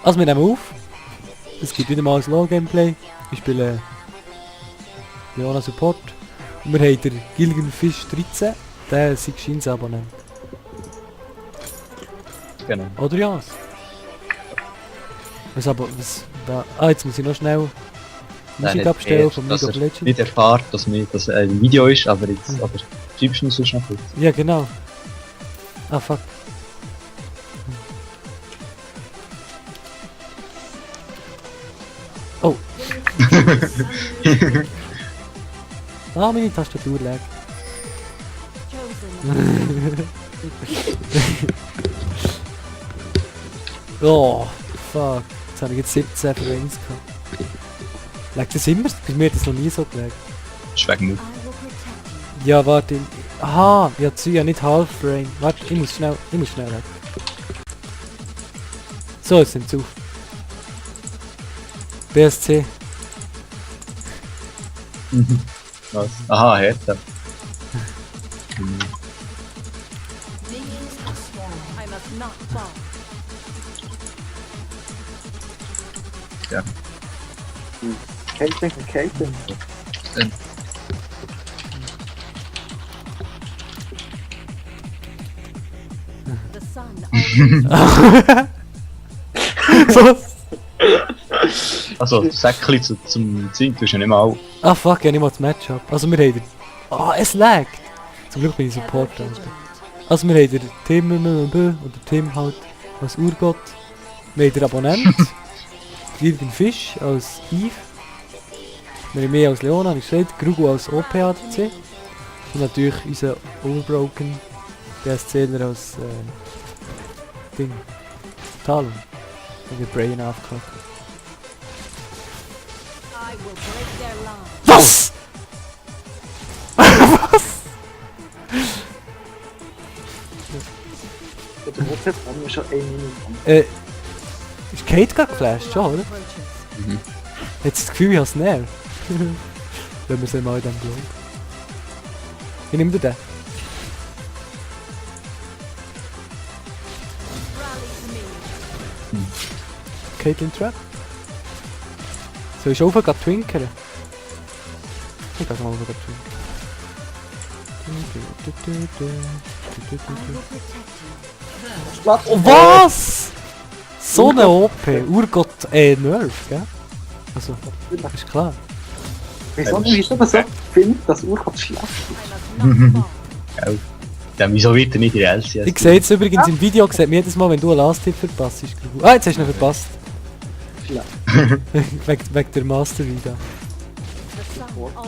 Also wir nehmen auf. Es gibt wieder mal ein Slow-Gameplay. Ich spiele Leona Support. Und wir haben den Gilligan Fish 13. Der ist scheint Abonnent. Genau. Oder ja? Jetzt muss ich noch schnell Musik abstellen vom League of Legends. Nicht erfahrt, dass das ein Video ist, aber jetzt aber schreibst du uns sonst noch kurz. Ja genau. Ah fuck. Oh. Meine Tastatur lag. Oh, fuck. Jetzt habe ich jetzt 17 Frames gehabt. Lag das immer? Bei mir hat das noch nie so gelegt. Ist wegen mir. Ja, warte. Aha, ja nicht Half Frame. Warte, ich muss schnell weg. So, jetzt sind sie auf. BSC. Was? Aha, Härte. Ja. Kälte. Was? Also, Säckchen zum Zink tust du ja nicht mal. Ah fuck, ja nicht mal das Matchup. Also wir haben es laggt! Zum Glück bin ich Supporter. Also wir haben den Tim und der Tim halt als Urgott. Wir haben den Abonnent. Gilligan Fish als Eve. Wir haben mich als Leona, wie gesagt, Grugu als OP-ADC. Und natürlich unser Overbroken BSCler als Ding. Talon. Und der Brain aufgehakt. Was? Was? Der Moped haben wir schon 1 Minute. Ist Kate gerade geflasht, schon, oder? Mhm. Jetzt das Gefühl, ich habe es näher. Wenn wir es mal in dem Globe. Wie nimmt ihr den? Caitlyn Trap? Soll ich oben gerade twinkern? Ich kann mal oben gerade twinkern. Oh, was? So eine OP, Urgott, Nerf, gell? Also, ist klar. Wieso man so findet, dass Urgott schlecht ist? Gell. Ja, wieso wird er nicht in der LCS? Ich sehe jetzt übrigens im Video, sieht mir jedes Mal, wenn du einen Last-Hit verpasst. Ah, jetzt hast du ihn verpasst. wegen der Master wieder.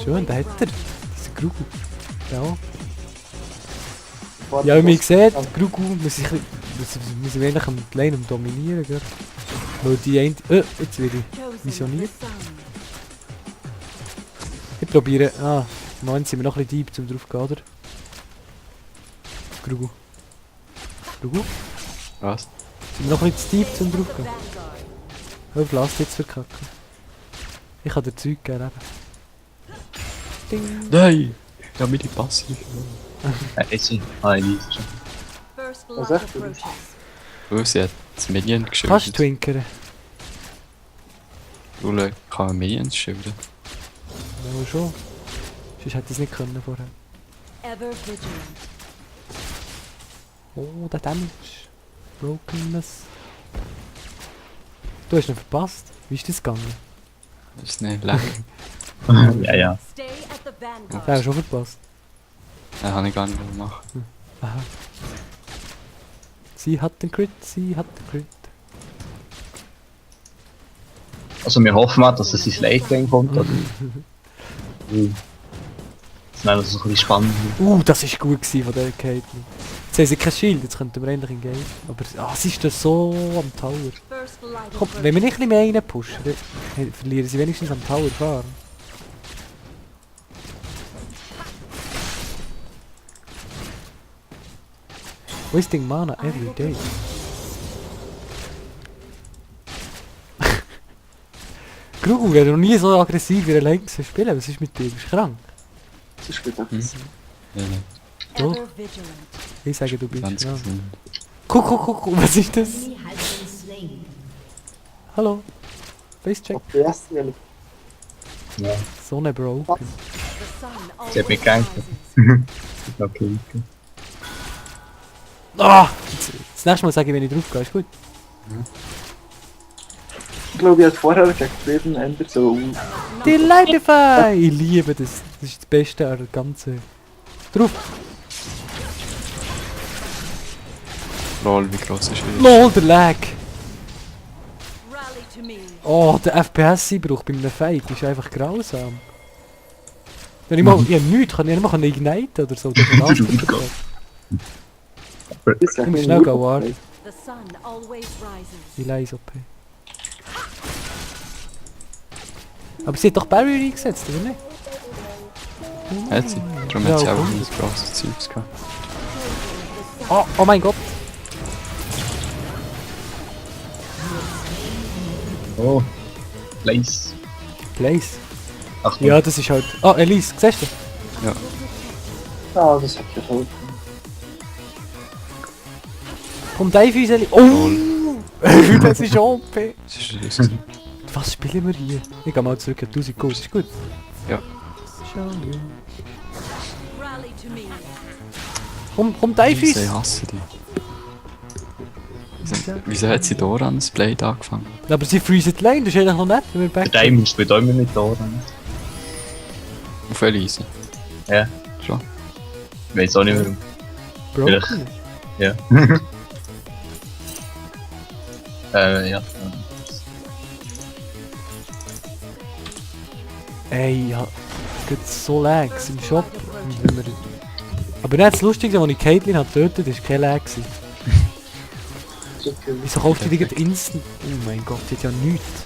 Schön, da hat er. Dieser Grugu. Ja. Ja, wie man sieht, Grugu muss ich eigentlich am Lane dominieren, gell? Weil die eine... jetzt werde ich missioniert. Ich probiere... Ah, im Moment sind wir noch ein bisschen deep, um drauf zu gehen, oder? Grugu. Grugu? Was? Sind wir noch ein bisschen zu deep, um drauf zu gehen? Hör Last jetzt verkacken. Ich kann dir Zeug geben. Ding! Nein! Ja, mir die passiv. Jetzt ich lese schon. Was sagt du? Sie hat das Minion geschildert. Kannst du twinkern? Lule kann Minions schildern. Ja, schon. Sonst hätte ich es nicht können vorher. Oh, der Damage. Brokenness. Du hast ihn verpasst. Wie ist das gegangen? Das ist nicht lang. Ja. Den hast du schon verpasst. Das habe ich gar nicht gemacht. Aha. Sie hat den Crit, sie hat den Crit. Also wir hoffen mal, dass es ins Late Game kommt, oder? Das wäre also so ein bisschen spannend. Das war gut gewesen von der Caitlyn. Jetzt haben sie kein Schild, jetzt könnten wir endlich in Game. Aber sie ist da so am Tower. Komm, wenn wir nicht ein bisschen mehr reinpushen, dann verlieren sie wenigstens am Tower fahren. Wasting mana every day. Grugu wäre noch nie so aggressiv wie er allein spielen. Was ist mit dir? Bist du krank? Das ist gut. Ja, nicht. Doch. Ich sage, du bist Ganz krank. gesund. Guck, was ist das? Hallo. Facecheck. OPS, ehrlich. Ja, Sonne Bro. sie hat mich gegangen. Okay. Ah! Das nächste Mal sage ich, wenn ich drauf gehe, ist gut. Ich glaube, ich habe vorher gegen Frieden ändert so. Delightify! Ich liebe das. Das ist das Beste an der ganzen... Drauf! Lol, wie groß ist er? LOL, der Lag! Oh, der FPS-Einbruch bei einem Fight ist einfach grausam. Wenn ich mal... Ich hab nichts, kann ich nicht mal ignite oder so. Das ist Der Urgott. Das Ich muss schnell gehen, warte. Ich leise OP. Aber sie hat doch Barrier eingesetzt, oder nicht? Hat sie? Darum Ja, hat sie auch und? ein grosses Zeugs gehabt. Oh mein Gott! Oh. Place. Place. Ach, Ja, das ist halt... Ah, Elise, siehst du? Ja. Ah, das hat geholfen. Komm, Dave, Elise. Oh! Das ist OP! Was ist das? gewesen? Was spielen wir hier? Ich geh mal zurück, 1000 Goals, ist gut. Ja. Schau dir. Komm, Dave, Ich hasse die. Wieso hat sie da an das Blade angefangen? Aber sie freezen die Lane, das ist eigentlich noch nett, wenn wir Der back Diamond spielt auch immer mit da. Auf Elise? Ja. Schon. Ich weiß auch nicht warum. Broken. Ja. Ja. Ey, ja, es gibt so Lags im Shop. Und wenn wir... Aber nicht das Lustige, als ich Caitlyn hat getötet, ist kein Lag gewesen. Wieso kauft die die instant? Oh mein Gott, die hat ja nichts.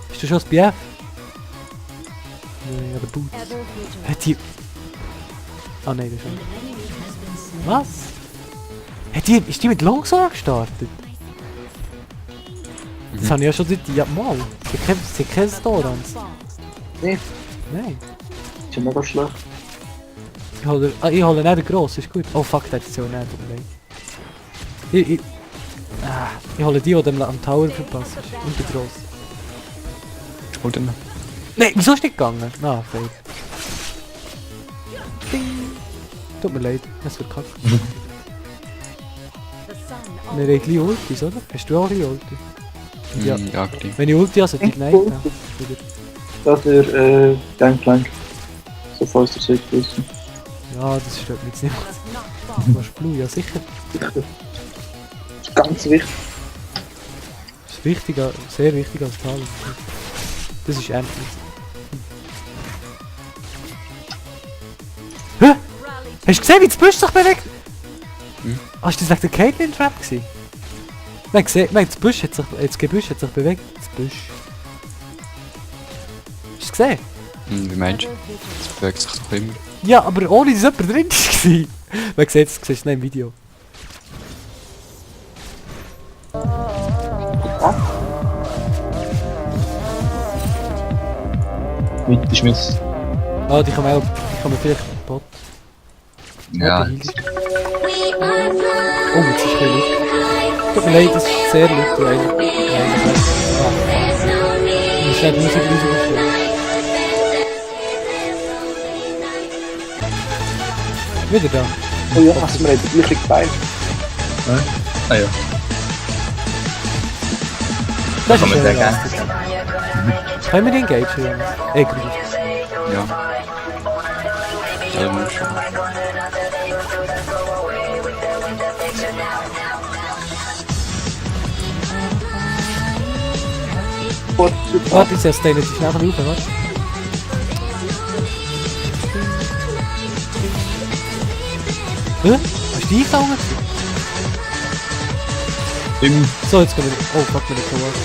Bist du schon das BF? Nein, aber Boots. Hat die... Ah nein, das ist nicht. Was? Hat die... Ist die mit Longsword gestartet? Das habe ich ja schon dort... Ja, mal. Sie kennen Storans. Nee, Nein. das ist ja mega schlecht. Ich hole nicht den grossen, ist gut. Oh fuck, der hat es ja nicht, tut mir leid. Ich hole die dem am Tower verpasst ist. Und den grossen. Hol den. Nein, wieso ist nicht gegangen? Na, fail. Ding. Tut mir leid, es wird kacke. Wir haben gleich Ultis, oder? Hast du auch gleich Ulti? Ja. Ja, gleich. Wenn ich Ulti habe, sollte ich Ignite haben. Das der Gangplank. So falls ihr seht, wissen. Ja, das stört mich jetzt nicht. Du hast Blue, ja sicher. Das ist ganz wichtig. Das ist wichtiger, sehr wichtig als Talent. Das ist ernst. Hä? Hast du gesehen, wie das Busch sich bewegt? Hm? Ah, ist das wegen der Caitlyn Trap gewesen? Nein, gesehen, nein, das Busch hat sich, das Gebüsch hat sich bewegt. Das Busch. Hast du es gesehen? Wie meinst du? Das bewegt sich doch immer. Ja, aber ohne dass jemand drin war. Man sieht es, siehst du nicht im Video. Weiterschmiss. Ah, die kann man vielleicht Bot. Ja. Oh, jetzt ist ein bisschen laut. Tut mir leid, das ist sehr laut. Ich muss schnell die Musik rausstellen. Wieder da. Oh ja, also wir haben die gleiche geteilt. Ah ja. Das Kann ist man ja sehr gerne. lustig. Können wir den Engage, Jungs? Gut. Ja. Ja, dann schon. Warte, ich setze den jetzt schnell rauf, warte. Hä? Hast du die eingefangen? Im So, jetzt können wir... Oh, fuck, wir nicht so was.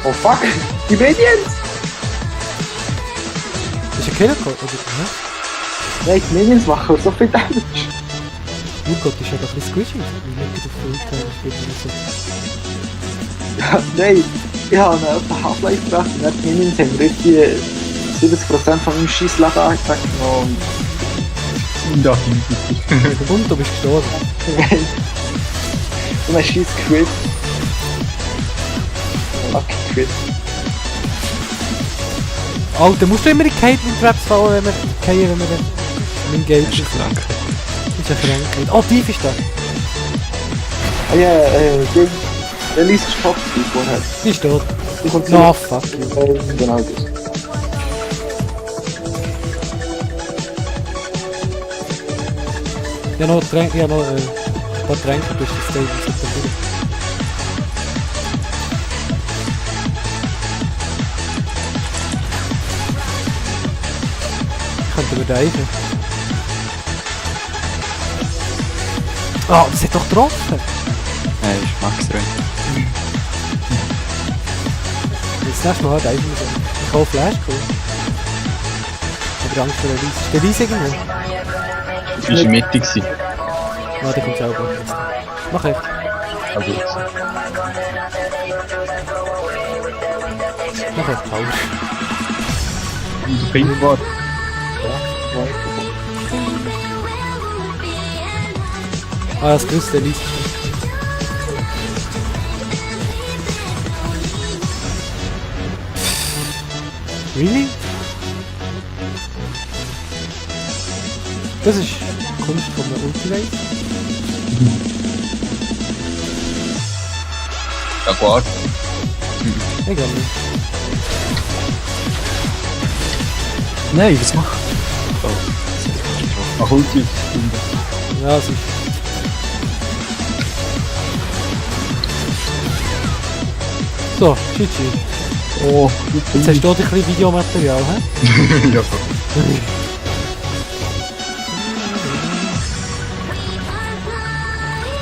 Oh fuck! Die Minions! Ist ein Killercode, oder? Hä? Nein, die Minions machen so viel Damage. Urgott ist ja doch ein bisschen squishy. Wie nicht auf Fulltime spielt man so. Ja, nein, ich habe einen Half-Life gebracht und die Minions haben richtig 70% von meinem Scheissleben angefangen. Ja. Und du bist gestorben. Und ein scheiß Crit. Lucky Crit. Alter, musst du immer in die Caitlyn Traps fallen, wenn wir fallen, wenn wir dann im Geld Ist sind? krank. Das ist eine Krankheit. Oh, Tief ist da. Ah ja, der liest ist top vorher. Die ist tot. Die kommt No, fuck you. Genau das. Ja, noch Tränke, ja, noch ein paar Tränke bis das Stadium sind dann wieder. Könnten wir da rein? Ah, das hat doch getroffen! Nein, ist Max drin. Das nächste Mal halt einfach so. Ich habe Flash geholt. Aber Angst vor der Riese. Ist der Riese irgendwo? Die war in der Mitte. Gewesen. Ah, der kommt selber. Mach echt. Also jetzt. Mach echt Pause. Und der Pink war. Ah, das grüßt der Riese. Really? Das ist Kunst von der Ultimate. Ja, gut. Egal nicht. Nein, was macht? Ach, Ulti. Ja, sicher. So, GG. Oh, Jetzt hast du auch ein bisschen Videomaterial, hä? ja, so.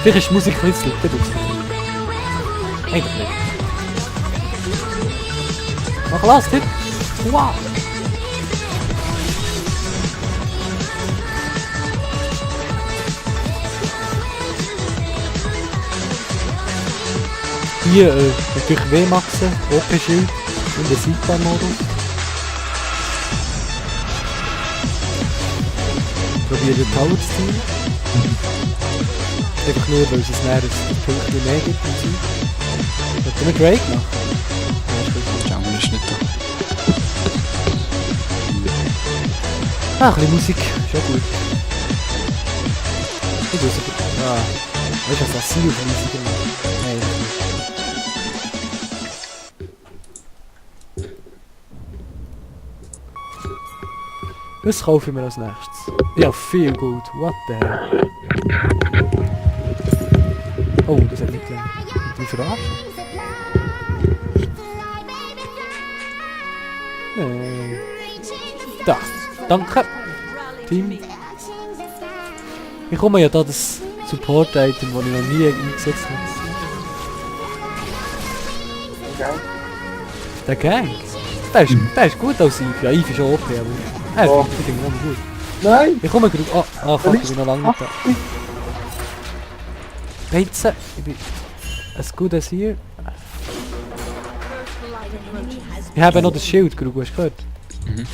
Vielleicht ist die Musik ein bisschen zu laut. Eigentlich nicht. Mach los, Tipp! Wow! Hier natürlich W-Maxen, OP-Schild und den Siegbar-Modus. Probier den Tower zu ziehen. Einfach nur, weil es ein näheres Punkt mehr gibt und so. Sollte man Drake machen? Ja, ist gut. Der andere ist nicht da. Ah, ein bisschen Musik, ist auch gut. Ich weiß aber... Ah, weißt du, was das Ziel auf Musik gemacht? Nein, das nicht. Was kaufe ich mir als nächstes? Ja, viel gut. What the hell? Oh, das hat nicht gelangt. Die verarschen? Nein. Da. Danke. Team. Ich komme ja da das Support-Item, das ich noch nie eingesetzt habe. Geil. Der Gang. Der ist gut als Eve. Ja, Eve ist auch OP, aber... Er ist Oh. irgendwann gut. Nein! Ich komme gerade... Ah, fuck, ich bin noch lange nicht da. Beizen. Ich bin... As good as hier. Ich habe noch das Schild, Grug, hast du gehört? Mhm.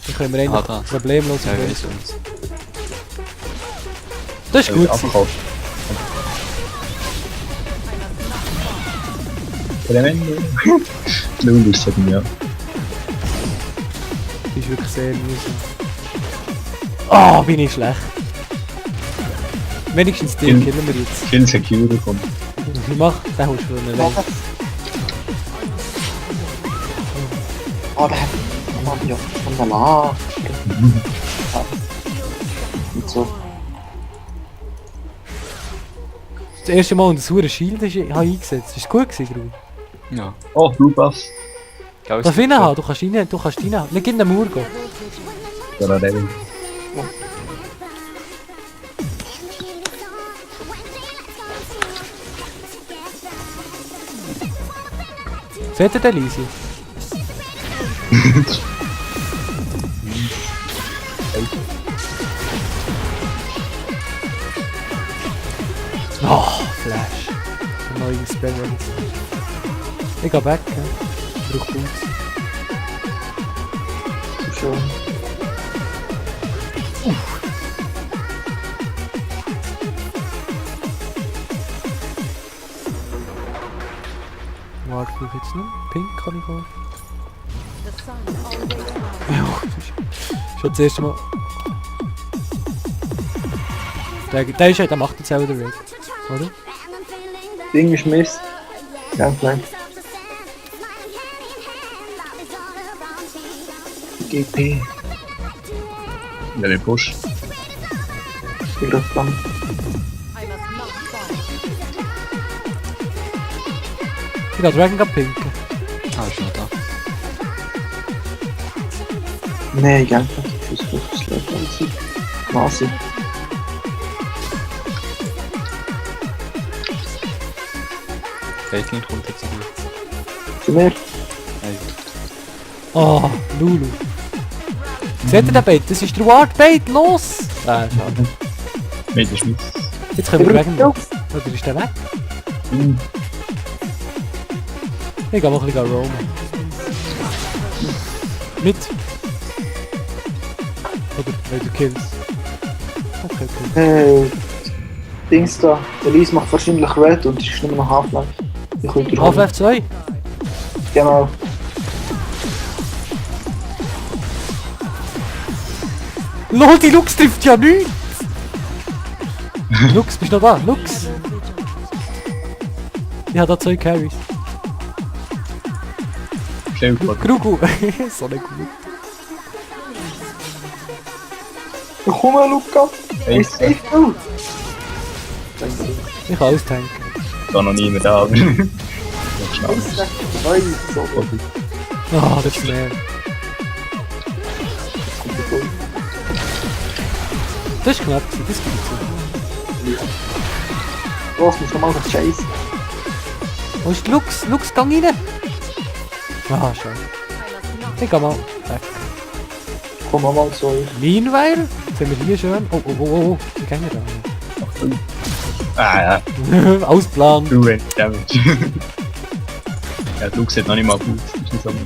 Dann können wir eigentlich da. problemlos Ja, gehen. ich weiß uns. Das ist gut. gewesen. Abverkauft. Tremendo. Lul ist sagen, ja. Das ist wirklich sehr mühsam. Ah, bin ich schlecht. Wenigstens den killen wir jetzt. Viel Secure kommt. Mach, den holst du von Mach allein. es! Oh, der hat... Oh Mann, ja, von der La. Und so. Das erste Mal ein sauren Shield habe ich eingesetzt. Ist es gut gewesen, Grug? Ja. Oh, Blue Buff. Ja, Darf ich ihn haben? Du kannst ihn haben. Nicht in den Mauer gehen. Da er Devil. Seht ihr den Lisi? Oh, Flash. Ein neuer Spell. Ich geh weg. Ich brauch Boots. So schön. Warte, brauche ich jetzt nicht. Pink kann ich holen. Ja, schon das erste Mal. Der ist halt am 8. selber der Red. Oder? Ding ist Mist. Gameplay. GP. Ja, den Push. Ich bin gerade dran. Ich kann Dragon Cup pinken. Ah, ist noch da. Nee, Gameplay. Das läuft alles nicht. Quasi. Caitlyn kommt jetzt wieder. Zu mir? Hey. Oh, Lulu. Seht ihr den Bait? Das ist der Ward Bait, los! Ah, schade. Mit der Schmiss. Jetzt können wir Dragon Cup. Oder ist der weg? Ich geh mal ein bisschen roamen. Mit. Oder weil du kills. Okay, cool. Dings da. Der Lies macht wahrscheinlich Red und ist nur noch Half-Life. Ich will dir Half-Life 2? Genau. LOL, die Lux trifft ja nichts! Lux, bist du noch da? Lux! Ich hab da 2 Carries. Schildpad. Grugu! So nicht gut. Komm mal, Luca! Hey, Ist safe gut! Ich kann alles tanken. da noch nie mehr da, aber... Noch schnell. Ist echt vorbei. So, Ah, das ist leer. Das ist knapp, das gibt's nicht. los, muss nochmal das Chase. Wo ist die Lux? Lux, gang rein! Ah, schade. Ich geh mal weg. Komm mal zu euch. Meanwhile, sind wir hier schön. Oh, oh, oh, oh, die gehen da. Ah ja, Ausplan. du Damage. Ja, Lux hat noch nicht mal gut. Das ist nicht so gut.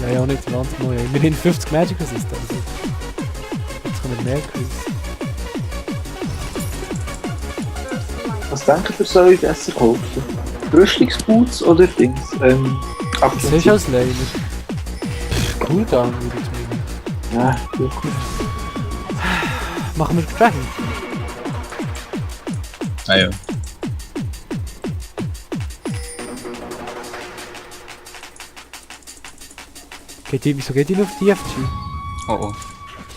Ja, ja, nicht ganz neu. Wir haben 50 Magic Resist. Also. Jetzt können wir mehr Quiz. Was denkt ihr, soll ich besser kaufen? Rüstungsboots oder Dings? Das ist als Laner. Cool da, würde ich sagen. Ja, wirklich. Machen wir Dragon. Ah ja. Wieso geht die auf TFG? Oh oh.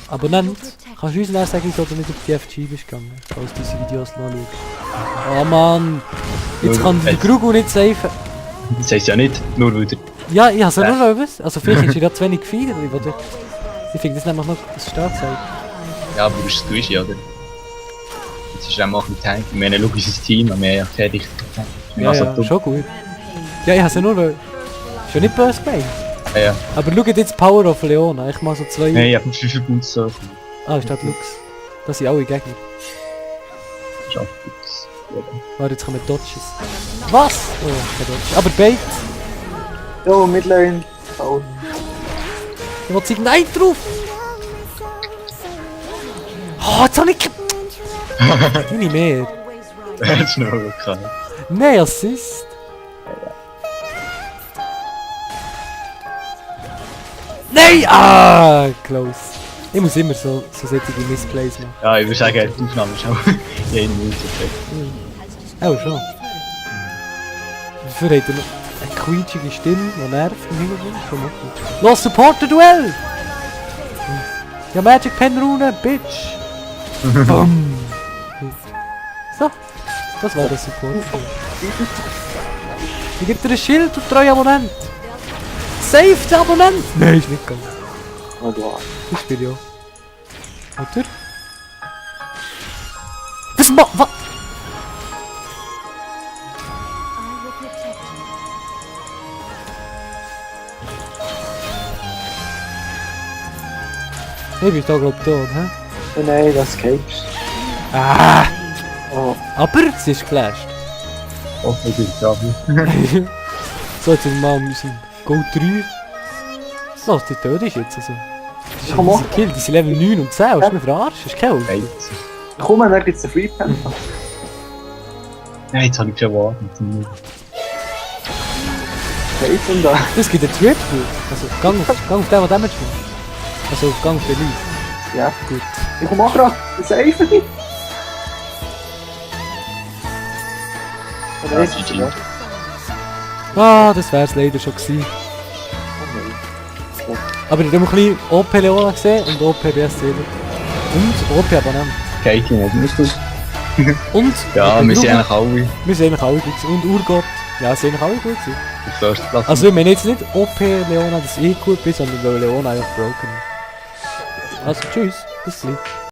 Abonnent, kannst du uns dann sagen, wieso du nicht auf TFG bist gegangen, falls du diese Videos noch schaust? Oh Mann! Jetzt kann der Grugu nicht safen. Das heisst ja nicht, nur weil der... Ja, ich hab's ja nur noch etwas. Also vielleicht ist er ja zu wenig gefeiert, oder? Ich finde das nämlich noch ein Startzeit. Ja, aber du bist Squishy, oder? Jetzt ist er auch ein Tank. Wir haben ein logisches Team, aber wir haben ja fertig. Ja, ja, schon gut. Ja, ich hab's ja nur noch... Ist ja nicht böse gemeint. Ja, ja. Aber schaut jetzt Power of Leona, ich mach so 2... Nein, ich habe 5 Boots so. Ah, ist das Lux. Das sind alle Gegner. Schafft. Warte, jetzt kommen Dodges. Was? Oh, kein Dodge. Aber Bait! Jo, Midlane. Oh. Ich will Ignite drauf! Oh, jetzt hab ich... Nicht mehr. Das ist noch okay. Nein, Assist! Nein! Ah, close. Ich muss immer so solche Missplays machen. Ja, ich würde sagen, die Aufnahme ist auch jeden Minute okay. Oh, schon. Dafür hat er noch eine quietschige Stimme, die nervt im Hintergrund. Schon mal gut. Los, Supporter-Duell! Ja, Magic Pen Rune, Bitch! Bum! So, das war der Support. Ich gebe dir ein Schild und 3 Abonnenten. Save den Abonnenten! Nein, ist nicht gegangen. Oh, du Arsch. Das spiel ja. Oder? Was ma... Was? Ich bin da glaub tot, hä? Oh nein, das Capes. Ah! Oh, Aber sie ist geflasht. Oh, ich bin da. So, jetzt sind wir mal unseren Gold 3. So, die Töte ist jetzt also. Das ist Komm ein on. Kill, die sind Level 9 und 10, hast du mich verarscht? Das ist kein Ult. Hey. komm, dann gibt's einen Free Pen. Ja, jetzt habe ich schon gewartet. Was ist denn da? Das gibt ein Triple. Also, gang auf den, der Damage macht. Also, gang auf den Leute. Ja, Gut. ich komm auch gerade. Save mich. Oder Ja, ist es GG. ja? Ah, das wär's leider schon gewesen. Oh nein. Aber ich habe ein bisschen OP Leona gesehen und OP BSC. Und OP Abonnent. Caitlyn hat nicht gut. Und? Ja, wir sind eigentlich alle Wir sind eigentlich alle gut gewesen. Und Urgott. Ja, sind eigentlich alle gut gewesen. auf der ersten Platz. Also ich meine jetzt nicht OP Leona, dass ich gut bin, sondern weil Leona einfach broken ist. Also tschüss, bis gleich.